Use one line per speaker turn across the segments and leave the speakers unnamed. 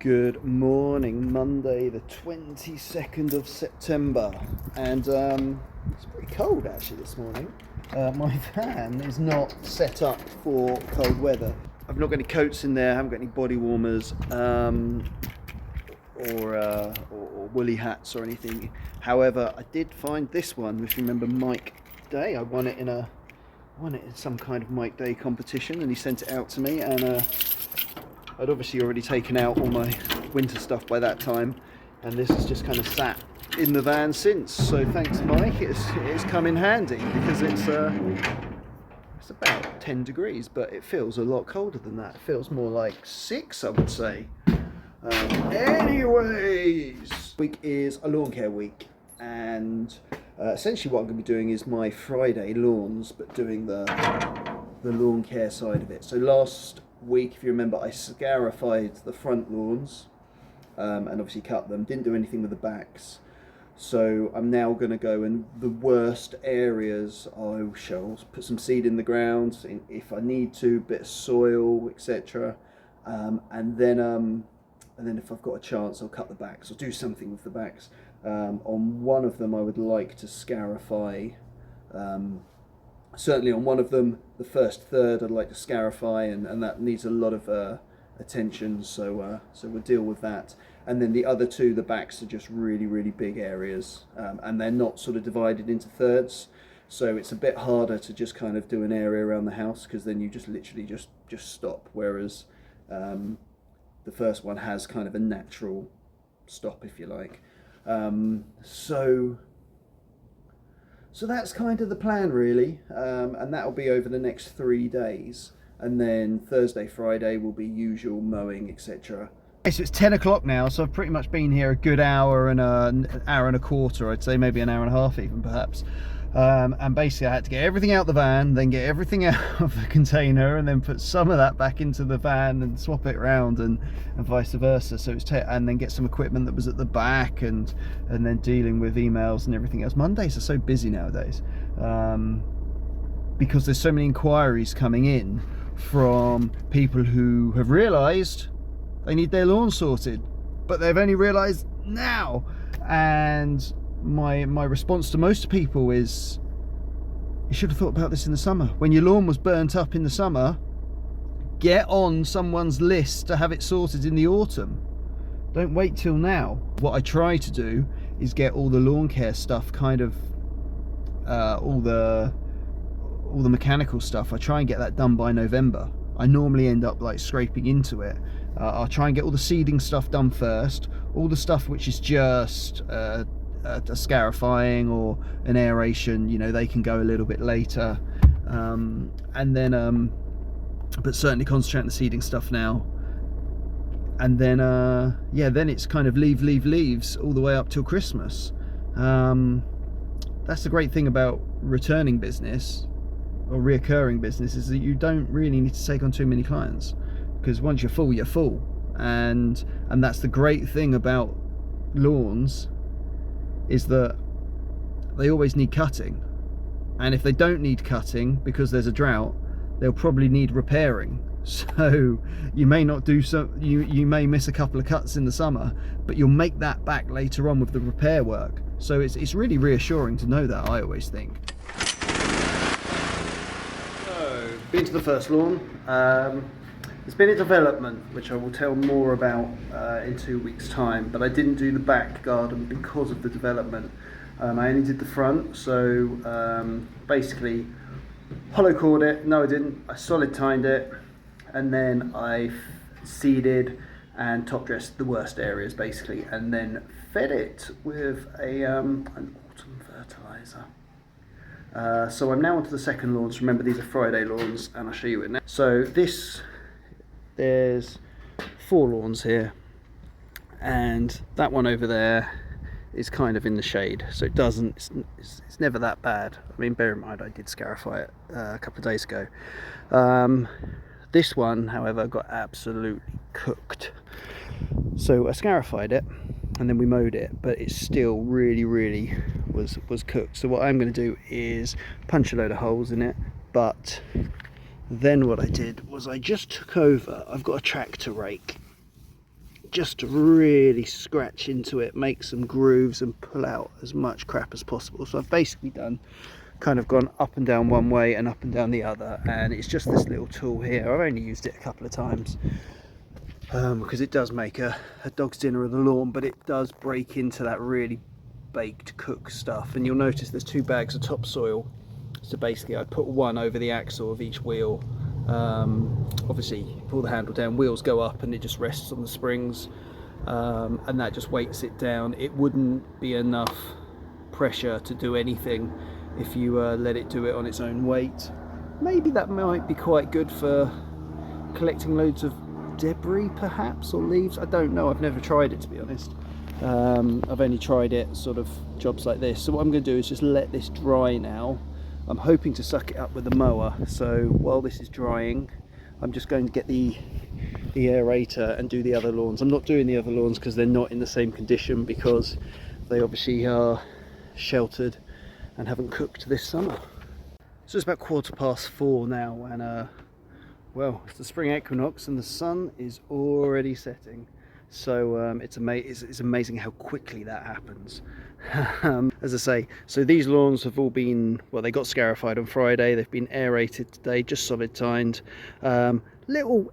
Good morning, Monday the 22nd of September, and it's pretty cold actually this morning. My van is not set up for cold weather. I've not got any coats in there, I haven't got any body warmers or woolly hats or anything. However, I did find this one, if you remember Mike Day. I won it in some kind of Mike Day competition, and he sent it out to me, and I'd obviously already taken out all my winter stuff by that time, and this has just kind of sat in the van since. So thanks, Mike. It's come in handy because it's about 10 degrees, but it feels a lot colder than that. It feels more like 6, I would say. Anyways, week is a lawn care week, and essentially what I'm going to be doing is my Friday lawns, but doing the lawn care side of it. So last week, if you remember, I scarified the front lawns and obviously cut them, didn't do anything with the backs. So I'm now going to go in the worst areas. I shall put some seed in the ground if I need to, bit of soil, etc. And then if I've got a chance, I'll cut the backs or do something with the backs. On one of them I would like to scarify. Certainly on one of them, the first third, I'd like to scarify, and that needs a lot of attention, so we'll deal with that. And then the other two, the backs, are just really, really big areas, and they're not sort of divided into thirds, so it's a bit harder to just kind of do an area around the house, because then you just literally just stop, whereas the first one has kind of a natural stop, if you like. So that's kind of the plan, really, and that'll be over the next 3 days, and then Thursday, Friday will be usual mowing, etc. So it's 10 o'clock now, so I've pretty much been here a good hour and an hour and a quarter, I'd say, maybe an hour and a half even, perhaps. And basically I had to get everything out the van, then get everything out of the container, and then put some of that back into the van and swap it around, and vice versa. So it's and then get some equipment that was at the back, and then dealing with emails and everything else. Mondays are so busy nowadays, because there's so many inquiries coming in from people who have realised they need their lawn sorted, but they've only realised now. And my response to most people is, you should have thought about this in the summer. When your lawn was burnt up in the summer, get on someone's list to have it sorted in the autumn. Don't wait till now. What I try to do is get all the lawn care stuff, kind of all the mechanical stuff, I try and get that done by November. I normally end up like scraping into it. I'll try and get all the seeding stuff done first, all the stuff which is just a scarifying or an aeration, you know, they can go a little bit later, and then but certainly concentrate on the seeding stuff now, and then yeah, then it's kind of leaves all the way up till Christmas. That's the great thing about returning business or reoccurring business, is that you don't really need to take on too many clients, because once you're full, and that's the great thing about lawns, is that they always need cutting, and if they don't need cutting because there's a drought, they'll probably need repairing. So you may not do you may miss a couple of cuts in the summer, but you'll make that back later on with the repair work. So it's really reassuring to know that, I always think. So been to the first lawn. It's been in development, which I will tell more about in 2 weeks' time, but I didn't do the back garden because of the development. I only did the front, so basically hollow cored it. No, I didn't. I solid tined it, and then I seeded and top dressed the worst areas, basically, and then fed it with an autumn fertilizer. So I'm now onto the second lawns. Remember, these are Friday lawns, and I'll show you it now. So there's 4 lawns here, and that one over there is kind of in the shade, so it's never that bad. I mean, bear in mind I did scarify it a couple of days ago. This one, however, got absolutely cooked. So I scarified it and then we mowed it, but it still really was cooked. So what I'm going to do is punch a load of holes in it, but then what I did was I just took over, I've got a tractor rake, just to really scratch into it, make some grooves and pull out as much crap as possible. So I've basically kind of gone up and down one way and up and down the other, and it's just this little tool here. I've only used it a couple of times because it does make a dog's dinner of the lawn, but it does break into that really baked cook stuff. And you'll notice there's 2 bags of topsoil, so basically I put one over the axle of each wheel. Obviously you pull the handle down, wheels go up, and it just rests on the springs, and that just weights it down. It wouldn't be enough pressure to do anything if you let it do it on its own weight. Maybe that might be quite good for collecting loads of debris perhaps, or leaves. I don't know, I've never tried it, to be honest. I've only tried it sort of jobs like this. So what I'm going to do is just let this dry now. I'm hoping to suck it up with the mower, so while this is drying I'm just going to get the aerator and do the other lawns. I'm not doing the other lawns because they're not in the same condition, because they obviously are sheltered and haven't cooked this summer. So it's about 4:15 now, and well, it's the spring equinox and the sun is already setting. So it's amazing how quickly that happens. As I say, so these lawns have all been, well, they got scarified on Friday, they've been aerated today, just solid tined. Little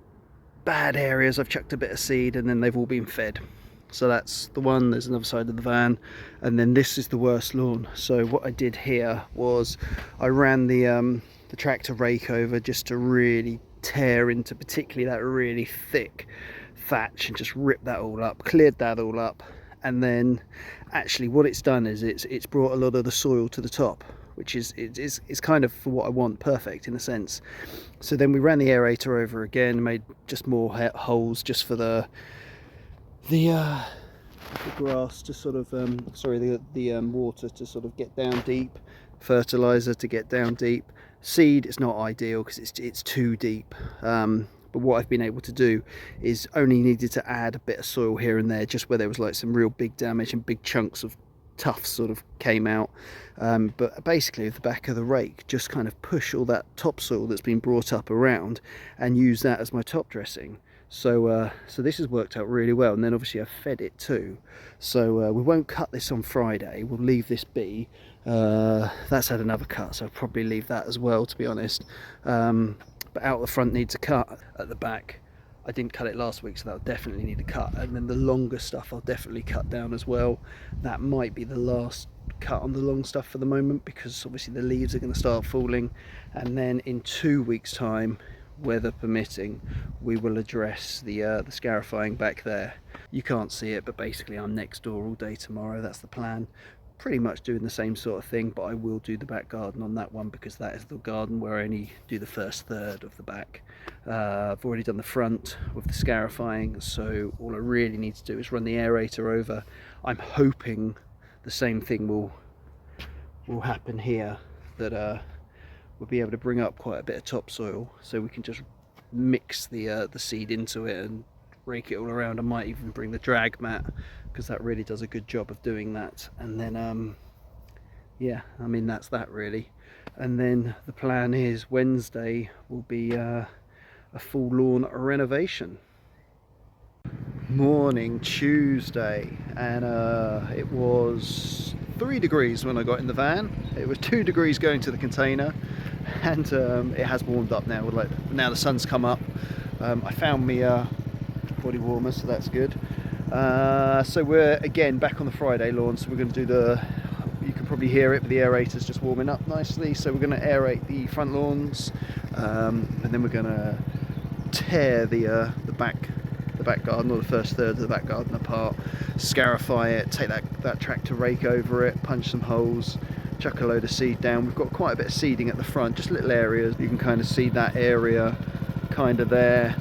bad areas I've chucked a bit of seed, and then they've all been fed. So that's the one. There's another side of the van, and then this is the worst lawn. So what I did here was I ran the tractor rake over just to really tear into particularly that really thick thatch and just rip that all up, cleared that all up. And then actually what it's done is it's brought a lot of the soil to the top, which is kind of for what I want, perfect in a sense. So then we ran the aerator over again, made just more holes just for the grass to sort of the water to sort of get down deep, fertilizer to get down deep. Seed is not ideal because it's too deep, but what I've been able to do is only needed to add a bit of soil here and there, just where there was like some real big damage and big chunks of tufts sort of came out. But basically with the back of the rake, just kind of push all that topsoil that's been brought up around and use that as my top dressing. So this has worked out really well, and then obviously I've fed it too. So we won't cut this on Friday, we'll leave this be. That's had another cut, so I'll probably leave that as well, to be honest. But out the front needs a cut. At the back, I didn't cut it last week, so that'll definitely need a cut. And then the longer stuff I'll definitely cut down as well. That might be the last cut on the long stuff for the moment, because obviously the leaves are going to start falling. And then in 2 weeks time, weather permitting, we will address the scarifying back there. You can't see it, but basically I'm next door all day tomorrow. That's the plan. Pretty much doing the same sort of thing, but I will do the back garden on that one, because that is the garden where I only do the first third of the back. I've already done the front with the scarifying, so all I really need to do is run the aerator over. I'm hoping the same thing will happen here, that we'll be able to bring up quite a bit of topsoil, so we can just mix the seed into it and rake it all around. I might even bring the drag mat, because that really does a good job of doing that. And then yeah, I mean, that's that really. And then the plan is Wednesday will be a full lawn renovation. Morning Tuesday, and it was 3 degrees when I got in the van. It was 2 degrees going to the container, and it has warmed up now. Like, now the sun's come up. I found me body warmer, so that's good. So we're again back on the Friday lawn, so we're going to do you can probably hear it, but the aerator's just warming up nicely. So we're going to aerate the front lawns, and then we're going to tear the back garden, or the first third of the back garden apart, scarify it, take that tractor rake over it, punch some holes, chuck a load of seed down. We've got quite a bit of seeding at the front, just little areas. You can kind of see that area kind of there.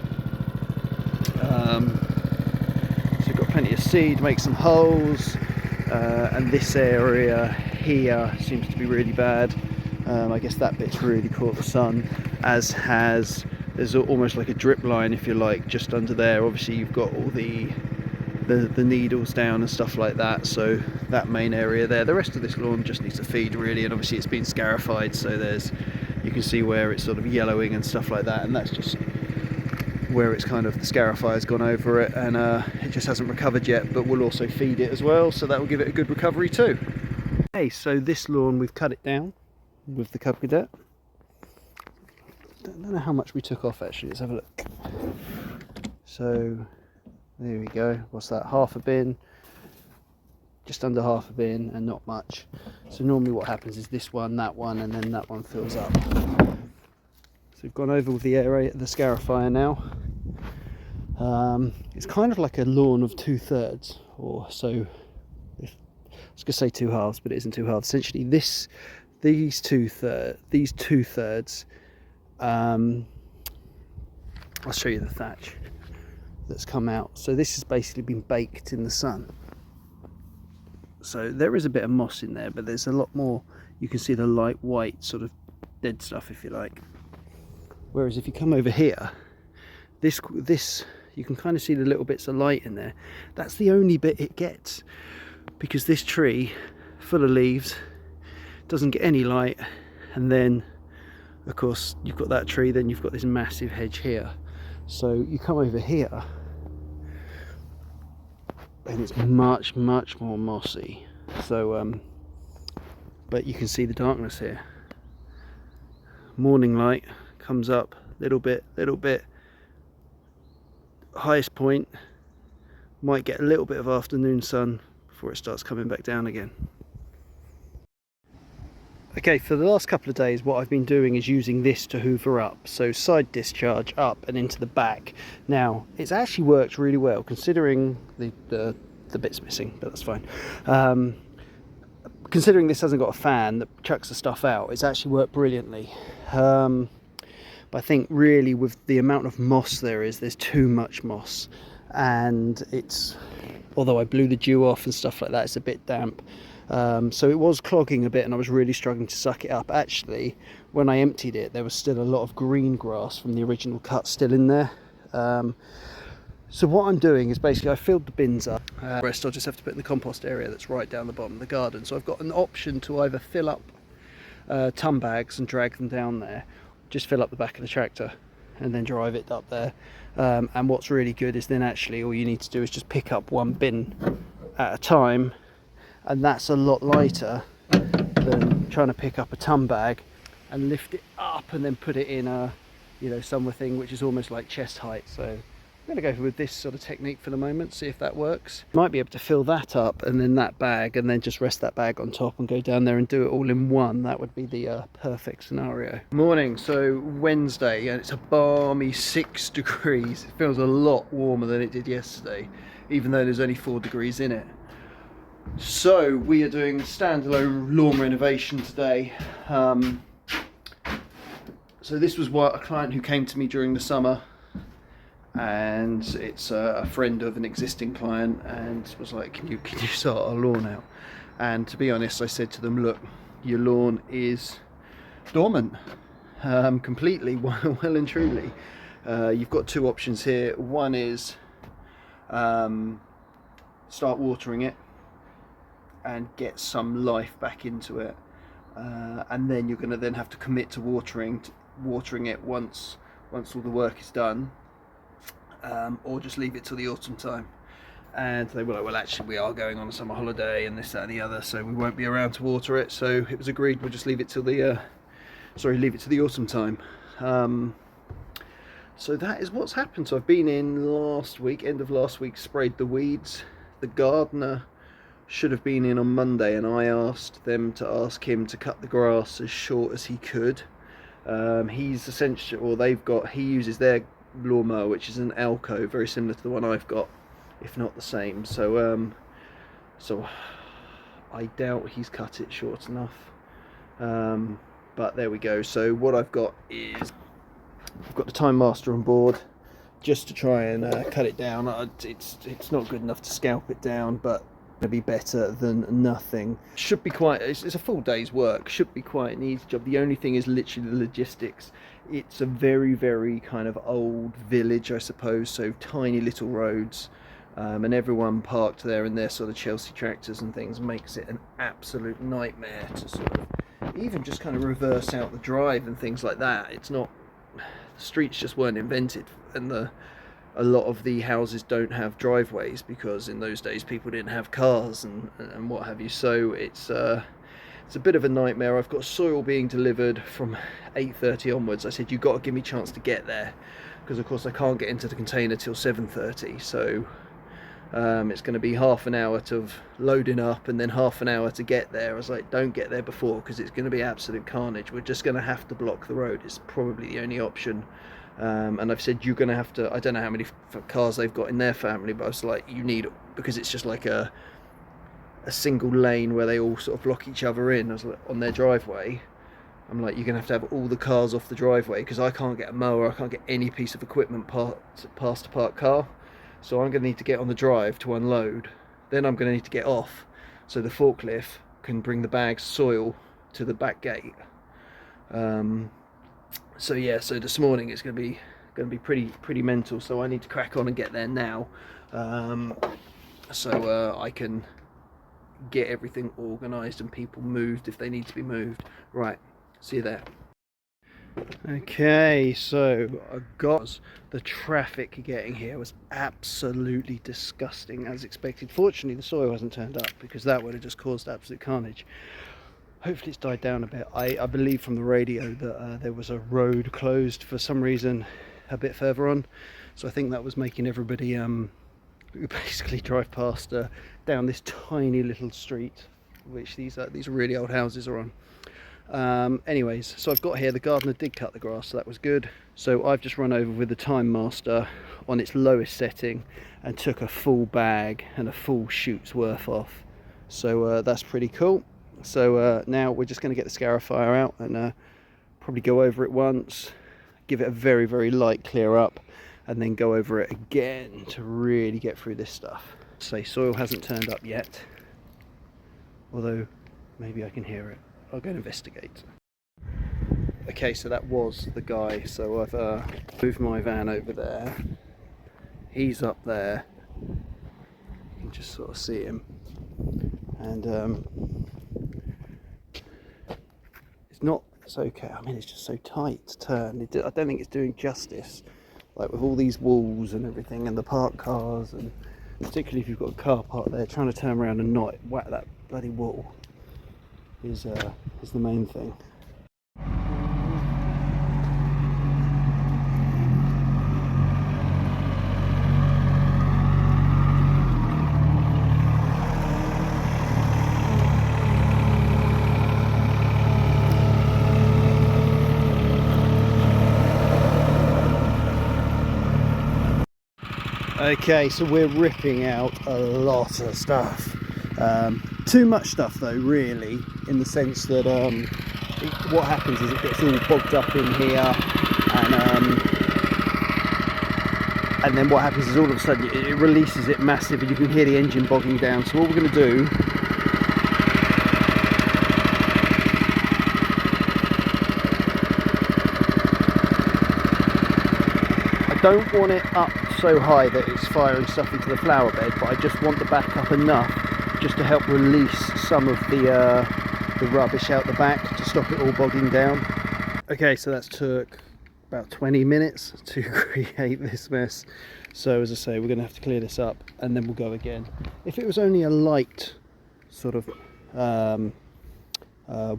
So we've got plenty of seed, make some holes, and this area here seems to be really bad. I guess that bit's really caught the sun, as there's almost like a drip line, if you like, just under there. Obviously you've got all the needles down and stuff like that, so that main area there. The rest of this lawn just needs a feed really, and obviously it's been scarified, so you can see where it's sort of yellowing and stuff like that, and that's just where it's kind of the Scarify has gone over it, and it just hasn't recovered yet, but we'll also feed it as well, so that will give it a good recovery too. Okay, so this lawn we've cut it down with the Cub Cadet. Don't know how much we took off actually, let's have a look. So there we go, what's that, half a bin, just under half a bin, and not much. So normally what happens is this one, and then that one fills up. So we've gone over with the scarifier now. It's kind of like a lawn of 2/3, or so. I was going to say 2 halves, but it isn't 2 halves. Essentially, these two thirds. I'll show you the thatch that's come out. So this has basically been baked in the sun. So there is a bit of moss in there, but there's a lot more. You can see the light white sort of dead stuff, if you like. Whereas if you come over here, this you can kind of see the little bits of light in there. That's the only bit it gets, because this tree, full of leaves, doesn't get any light. And then, of course, you've got that tree, then you've got this massive hedge here. So you come over here, and it's much more mossy. So, but you can see the darkness here. Morning light comes up, little bit, highest point, might get a little bit of afternoon sun before it starts coming back down again. Okay, for the last couple of days what I've been doing is using this to hoover up, so side discharge up and into the back. Now it's actually worked really well considering the bits missing, but that's fine. Considering this hasn't got a fan that chucks the stuff out, it's actually worked brilliantly. But I think really with the amount of moss there's too much moss, and it's, although I blew the dew off and stuff like that, it's a bit damp. So it was clogging a bit and I was really struggling to suck it up. Actually, when I emptied it, there was still a lot of green grass from the original cut still in there. So what I'm doing is basically I filled the bins up. The rest I'll just have to put in the compost area that's right down the bottom of the garden. So I've got an option to either fill up ton bags and drag them down there, just fill up the back of the tractor and then drive it up there. And what's really good is then actually all you need to do is just pick up one bin at a time, and that's a lot lighter than trying to pick up a ton bag and lift it up and then put it in a, you know, something which is almost like chest height. So I'm going to go with this sort of technique for the moment, see if that works. Might be able to fill that up and then that bag, and then just rest that bag on top and go down there and do it all in one. That would be the perfect scenario. Morning, so Wednesday, and it's a balmy 6 degrees. It feels a lot warmer than it did yesterday, even though there's only 4 degrees in it. So we are doing standalone lawn renovation today. So this was what a client who came to me during the summer, and it's a friend of an existing client, and was like, can you sort our lawn out? And to be honest, I said to them, look, your lawn is dormant, completely, well and truly. You've got 2 options here. One is start watering it and get some life back into it, and then you're going to then have to commit to watering it once all the work is done, or just leave it till the autumn time. And they were like, well, actually we are going on a summer holiday and this, that and the other, so we won't be around to water it. So it was agreed we'll just leave it till the leave it to the autumn time. So that is what's happened. So I've been in last week, end of last week, sprayed the weeds. The gardener should have been in on Monday, and I asked them to ask him to cut the grass as short as he could. He's essentially, or he uses their lawnmower, which is an Alco, very similar to the one I've got, if not the same. So so I doubt he's cut it short enough, but there we go. So what I've got is I've got the Time Master on board just to try and cut it down. It's not good enough to scalp it down, but it'll be better than nothing. Should be quite, it's a full day's work, should be quite an easy job. The only thing is literally the logistics. It's a very kind of old village, I suppose, so tiny little roads, and everyone parked there in their sort of Chelsea tractors and things, makes it an absolute nightmare to sort of even just kind of reverse out the drive and things like that. It's not, streets just weren't invented, and a lot of the houses don't have driveways because in those days people didn't have cars and what have you. So it's a bit of a nightmare. I've got soil being delivered from 8:30 onwards. I said, you've got to give me a chance to get there, because of course I can't get into the container till 7:30. So it's going to be half an hour to loading up and then half an hour to get there. I was like, don't get there before, because it's going to be absolute carnage. We're just going to have to block the road. It's probably the only option. And I've said, you're going to have to, I don't know how many cars they've got in their family, but I was like, you need, because it's just like a single lane where they all sort of block each other in. I was like, on their driveway, I'm like, you're going to have all the cars off the driveway, because I can't get a mower, I can't get any piece of equipment past a parked car. So I'm going to need to get on the drive to unload. Then I'm going to need to get off so the forklift can bring the bags of soil to the back gate. So yeah, so this morning it's going to be pretty mental. So I need to crack on and get there now, so I can get everything organised and people moved if they need to be moved. Right, see you there. Okay, so I got the traffic getting here was absolutely disgusting, as expected. Fortunately the soil hasn't turned up, because that would have just caused absolute carnage. Hopefully it's died down a bit. I believe from the radio that there was a road closed for some reason a bit further on, so I think that was making everybody basically drive past down this tiny little street, which these really old houses are on. Anyways, so I've got here, the gardener did cut the grass, so that was good. So I've just run over with the Time Master on its lowest setting and took a full bag and a full shoot's worth off. So that's pretty cool. So now we're just going to get the scarifier out and probably go over it once, give it a very, very light clear up, and then go over it again to really get through this stuff. Say soil hasn't turned up yet, although maybe I can hear it. I'll go and investigate. Okay, so that was the guy. So I've moved my van over there. He's up there. You can just sort of see him. And it's okay. I mean, it's just so tight to turn. I don't think it's doing justice. Like with all these walls and everything and the parked cars, and particularly if you've got a car parked there, trying to turn around and not whack that bloody wall is the main thing. Okay, so we're ripping out a lot of stuff. Too much stuff though, really, in the sense that what happens is it gets all bogged up in here, and then what happens is all of a sudden it releases it massive, and you can hear the engine bogging down. So what we're going to do, I don't want it up so high that it's firing stuff into the flower bed, but I just want the back up enough just to help release some of the rubbish out the back to stop it all bogging down. Okay, so that's took about 20 minutes to create this mess. So as I say, we're going to have to clear this up and then we'll go again. If it was only a light sort of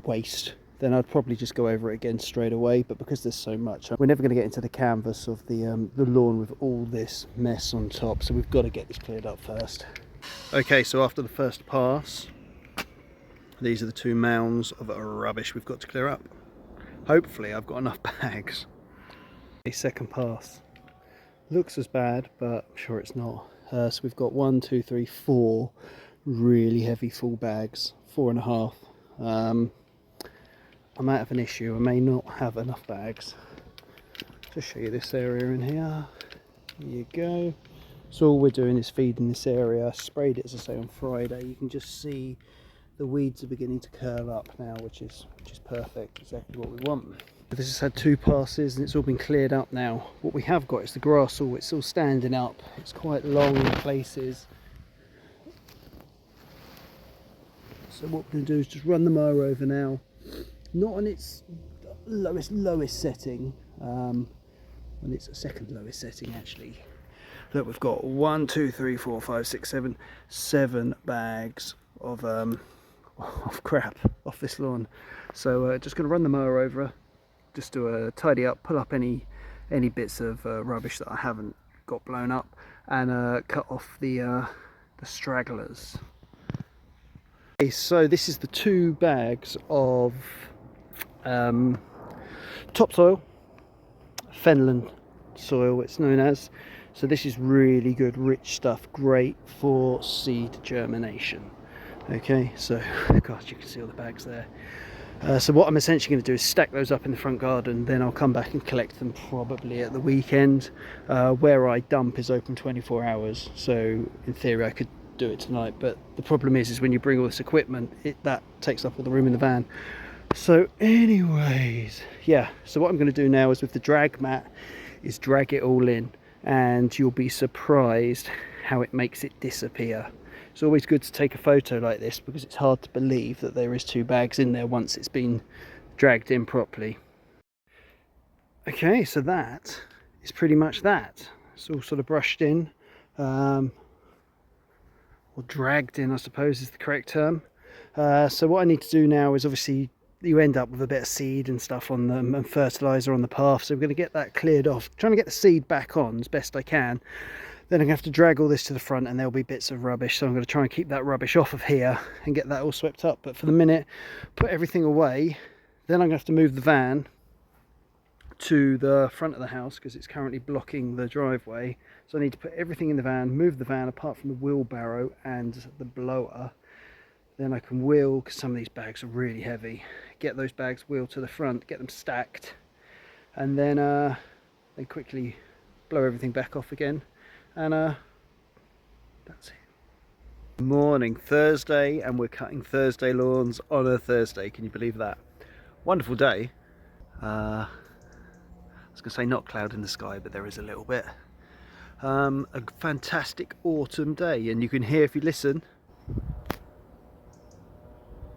waste, then I'd probably just go over it again straight away. But because there's so much, we're never going to get into the canvas of the lawn with all this mess on top. So we've got to get this cleared up first. Okay, so after the first pass, these are the two mounds of rubbish we've got to clear up. Hopefully I've got enough bags. A second pass. Looks as bad, but I'm sure it's not. So we've got 1, 2, 3, 4 really heavy full bags, 4.5. I might have an issue. I may not have enough bags. Just show you this area in here. There you go. So all we're doing is feeding this area. I sprayed it, as I say, on Friday. You can just see the weeds are beginning to curl up now, which is perfect, exactly what we want. This has had 2 passes and it's all been cleared up now. What we have got is the grass it's all standing up. It's quite long in places. So what we're going to do is just run the mower over now. Not on its lowest setting, Well, it's a second lowest setting actually. Look, we've got 1, 2, 3, 4, 5, 6, 7 bags of crap off this lawn. So just going to run the mower over, just to tidy up, pull up any bits of rubbish that I haven't got blown up, and cut off the stragglers. Okay, so this is the 2 bags of topsoil, Fenland soil it's known as. So this is really good, rich stuff, great for seed germination. Okay, so gosh, you can see all the bags there. So what I'm essentially going to do is stack those up in the front garden, then I'll come back and collect them probably at the weekend. Where I dump is open 24 hours, so in theory I could do it tonight, but the problem is when you bring all this equipment, that takes up all the room in the van. So anyways, yeah, so what I'm going to do now is with the drag mat is drag it all in, and you'll be surprised how it makes it disappear. It's always good to take a photo like this because it's hard to believe that there is 2 bags in there once it's been dragged in properly. Okay, so that is pretty much that. It's all sort of brushed in, or dragged in I suppose is the correct term. So what I need to do now is, obviously you end up with a bit of seed and stuff on them and fertilizer on the path, so we're going to get that cleared off, trying to get the seed back on as best I can. Then I'm going to have to drag all this to the front and there'll be bits of rubbish, so I'm going to try and keep that rubbish off of here and get that all swept up. But for the minute, put everything away. Then I'm going to have to move the van to the front of the house because it's currently blocking the driveway. So I need to put everything in the van, move the van apart from the wheelbarrow and the blower. Then I can wheel, because some of these bags are really heavy, get those bags wheeled to the front, get them stacked, and then quickly blow everything back off again. And that's it. Morning, Thursday, and we're cutting Thursday lawns on a Thursday. Can you believe that? Wonderful day. I was going to say not cloud in the sky, but there is a little bit. A fantastic autumn day, and you can hear, if you listen,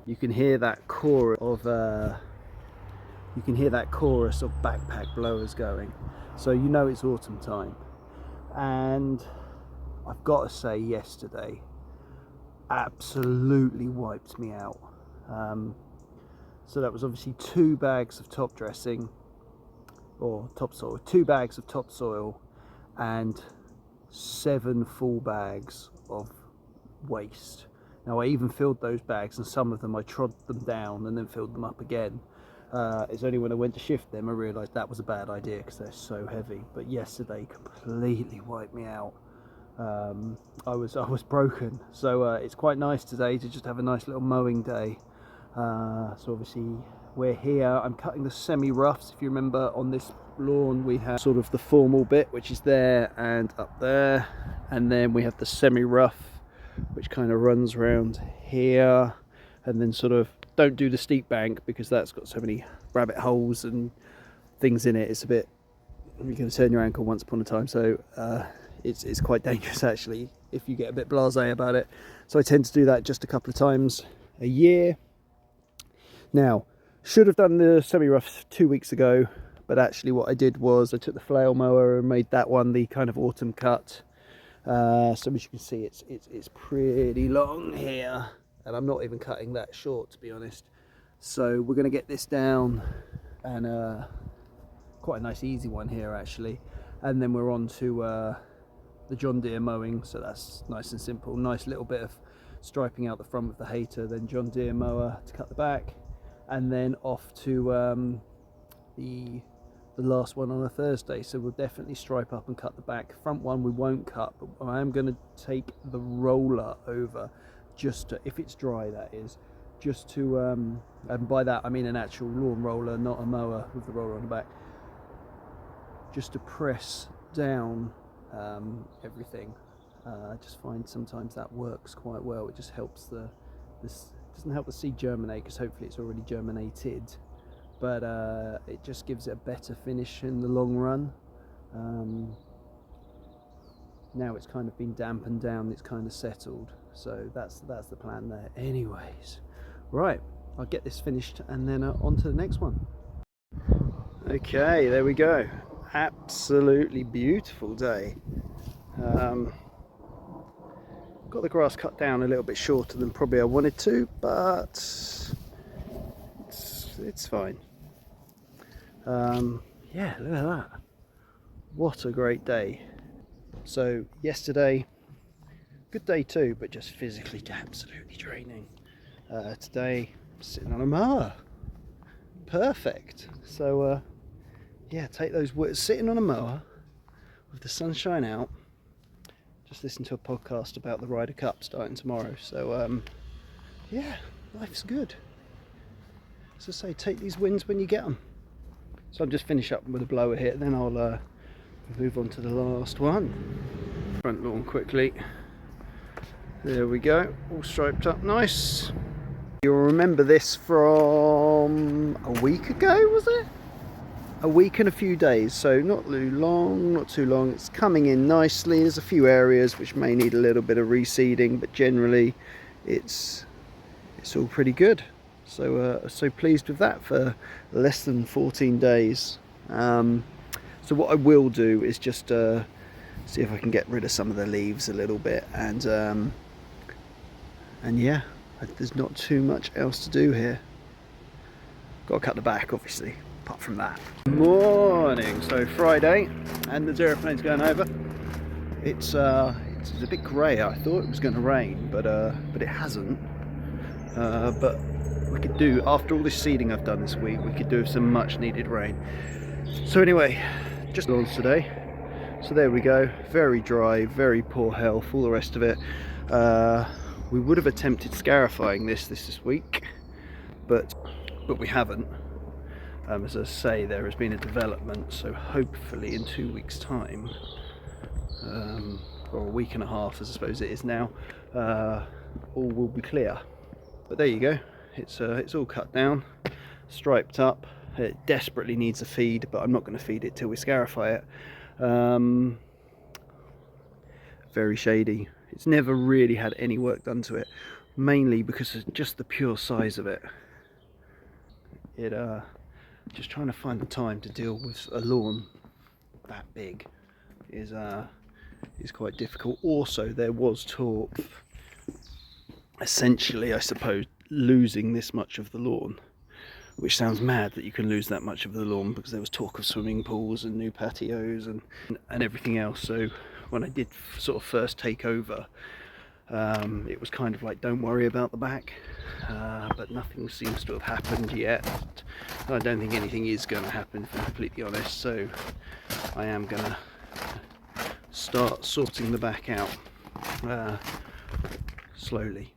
you can hear that chorus of backpack blowers going. So you know it's autumn time. And I've got to say, yesterday absolutely wiped me out. So that was obviously 2 bags of top dressing or topsoil, 2 bags of topsoil and 7 full bags of waste. Now I even filled those bags, and some of them I trod them down and then filled them up again. It's only when I went to shift them I realised that was a bad idea because they're so heavy. But yesterday completely wiped me out. I was broken. So it's quite nice today to just have a nice little mowing day. So obviously we're here. I'm cutting the semi-roughs. If you remember, on this lawn we have sort of the formal bit, which is there and up there, and then we have the semi-rough, which kind of runs around here, and then sort of don't do the steep bank because that's got so many rabbit holes and things in it. It's a bit, you're going to turn your ankle once upon a time, so it's quite dangerous actually if you get a bit blasé about it. So I tend to do that just a couple of times a year. Now, should have done the semi-rough 2 weeks ago, but actually what I did was I took the flail mower and made that one the kind of autumn cut. So as you can see, it's pretty long here, and I'm not even cutting that short, to be honest. So we're going to get this down, and quite a nice easy one here actually, and then we're on to the John Deere mowing. So that's nice and simple, nice little bit of striping out the front with the hater, then John Deere mower to cut the back, and then off to the last one on a Thursday. So we'll definitely stripe up and cut the back. Front one we won't cut, but I am going to take the roller over, just to, if it's dry that is, just to and by that I mean an actual lawn roller, not a mower with the roller on the back, just to press down everything. I just find sometimes that works quite well. It just helps this doesn't help the seed germinate because hopefully it's already germinated, but it just gives it a better finish in the long run. Now it's kind of been dampened down, it's kind of settled, so that's the plan there. Anyways, right, I'll get this finished and then on to the next one. Okay, there we go. absolutely beautiful day. Got the grass cut down a little bit shorter than probably I wanted to, but it's fine. Yeah, look at that. What a great day. So yesterday, good day too, but just physically absolutely draining. Today, sitting on a mower. Perfect. So yeah, take those words, sitting on a mower with the sunshine out. Just listen to a podcast about the Ryder Cup starting tomorrow. So yeah, life's good. As I say, take these wins when you get them. So I'll just finish up with a blower here, then I'll move on to the last one. Front lawn quickly. There we go, all striped up nice. You'll remember this from a week ago, was it? A week and a few days, so not too long. It's coming in nicely. There's a few areas which may need a little bit of reseeding, but generally it's all pretty good. So so pleased with that for less than 14 days. So what I will do is just see if I can get rid of some of the leaves a little bit, and yeah, there's not too much else to do here. Got to cut the back, obviously. Apart from that. Morning. So Friday, and the aeroplane's going over. It's a bit grey. I thought it was going to rain, but it hasn't. But we could do, after all this seeding I've done this week, we could do some much needed rain. So anyway, just lawns today. So there we go. Very dry, very poor health, all the rest of it. We would have attempted scarifying this week, but we haven't. As I say, there has been a development, so hopefully in 2 weeks' time, or a week and a half, as I suppose it is now, all will be clear. But there you go. It's all cut down, striped up. It desperately needs a feed, but I'm not going to feed it till we scarify it. Very shady. It's never really had any work done to it, mainly because of just the pure size of it. Just trying to find the time to deal with a lawn that big is quite difficult. Also, there was talk, essentially, I suppose, losing this much of the lawn, which sounds mad that you can lose that much of the lawn, because there was talk of swimming pools and new patios and everything else. So when I did sort of first take over, it was kind of like, don't worry about the back, but nothing seems to have happened yet. I don't think anything is going to happen, if I'm completely honest, so I am going to start sorting the back out slowly.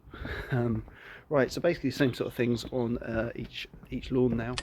Right, so basically the same sort of things on each lawn now.